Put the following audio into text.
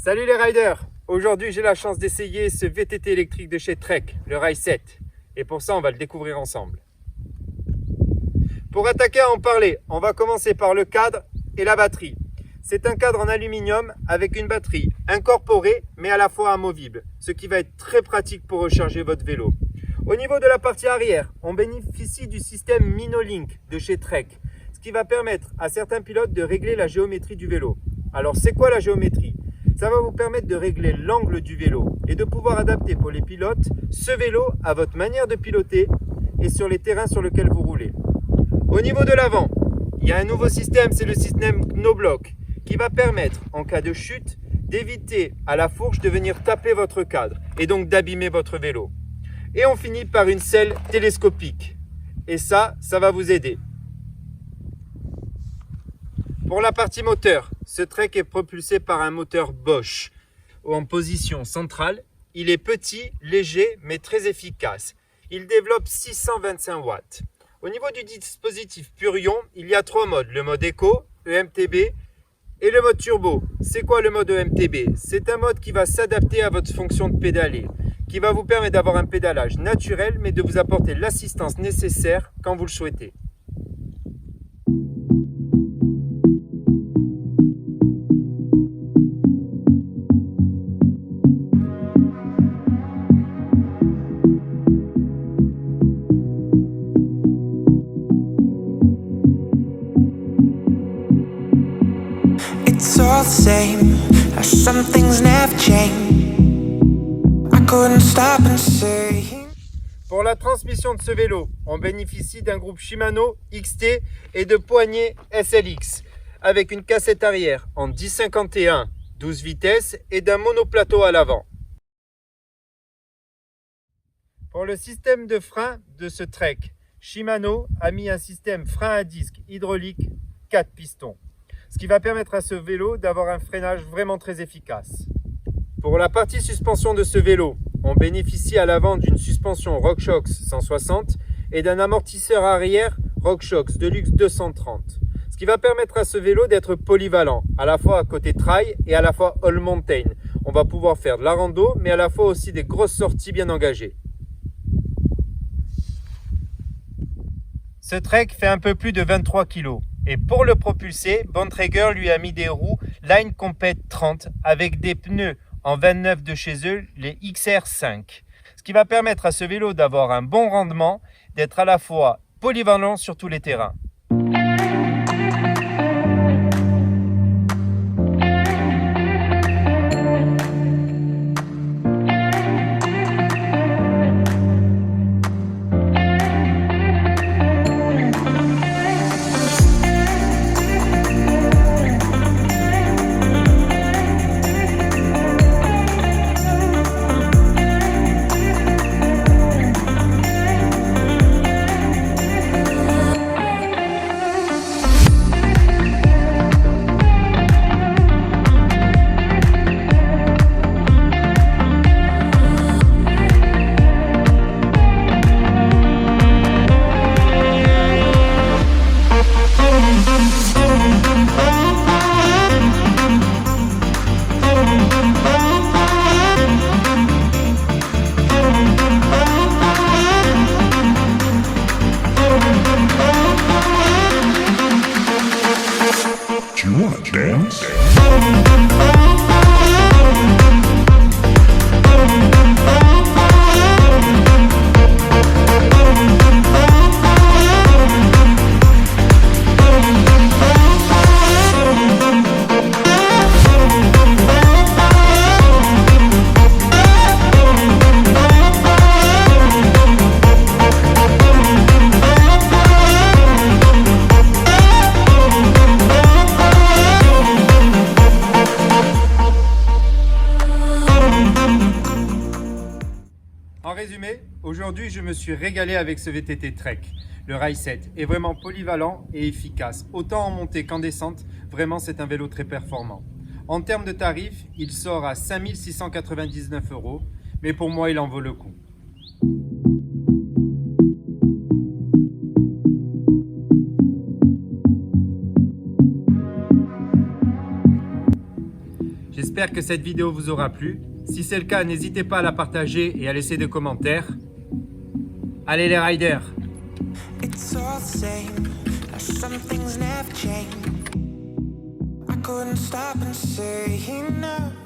Salut les riders! Aujourd'hui j'ai la chance d'essayer ce VTT électrique de chez Trek, le Rail 7. Et pour ça on va le découvrir ensemble. Pour attaquer à en parler, on va commencer par le cadre et la batterie. C'est un cadre en aluminium avec une batterie incorporée mais à la fois amovible, ce qui va être très pratique pour recharger votre vélo. Au niveau de la partie arrière, on bénéficie du système Minolink de chez Trek, ce qui va permettre à certains pilotes de régler la géométrie du vélo. Alors c'est quoi la géométrie? Ça va vous permettre de régler l'angle du vélo et de pouvoir adapter pour les pilotes ce vélo à votre manière de piloter et sur les terrains sur lesquels vous roulez. Au niveau de l'avant, il y a un nouveau système, c'est le système No-Block qui va permettre en cas de chute d'éviter à la fourche de venir taper votre cadre et donc d'abîmer votre vélo. Et on finit par une selle télescopique et ça va vous aider. Pour la partie moteur, ce Trek est propulsé par un moteur Bosch en position centrale. Il est petit, léger, mais très efficace. Il développe 625 watts. Au niveau du dispositif Purion, il y a 3 modes. Le mode Eco, EMTB et le mode Turbo. C'est quoi le mode EMTB? C'est un mode qui va s'adapter à votre fonction de pédaler, qui va vous permettre d'avoir un pédalage naturel, mais de vous apporter l'assistance nécessaire quand vous le souhaitez. It's all the same, some things never change. I couldn't stop and say. Pour la transmission de ce vélo, on bénéficie d'un groupe Shimano XT et de poignées SLX avec une cassette arrière en 1051 12 vitesses et d'un monoplateau à l'avant. Pour le système de frein de ce Trek, Shimano a mis un système frein à disque hydraulique 4 pistons, ce qui va permettre à ce vélo d'avoir un freinage vraiment très efficace. Pour la partie suspension de ce vélo, on bénéficie à l'avant d'une suspension RockShox 160 et d'un amortisseur arrière RockShox Deluxe 230, ce qui va permettre à ce vélo d'être polyvalent, à la fois à côté trail et à la fois all mountain. On va pouvoir faire de la rando, mais à la fois aussi des grosses sorties bien engagées. Ce Trek fait un peu plus de 23 kg. Et pour le propulser, Bontrager lui a mis des roues Line Compete 30 avec des pneus en 29 de chez eux, les XR5. Ce qui va permettre à ce vélo d'avoir un bon rendement, d'être à la fois polyvalent sur tous les terrains. Do you wanna dance? En résumé, aujourd'hui je me suis régalé avec ce VTT Trek. Le Rail 7 est vraiment polyvalent et efficace, autant en montée qu'en descente, vraiment c'est un vélo très performant. En termes de tarifs, il sort à 5 699 €, mais pour moi il en vaut le coup. J'espère que cette vidéo vous aura plu. Si c'est le cas, n'hésitez pas à la partager et à laisser des commentaires. Allez les riders! It's all the same, how some things never change. I couldn't stop and say enough.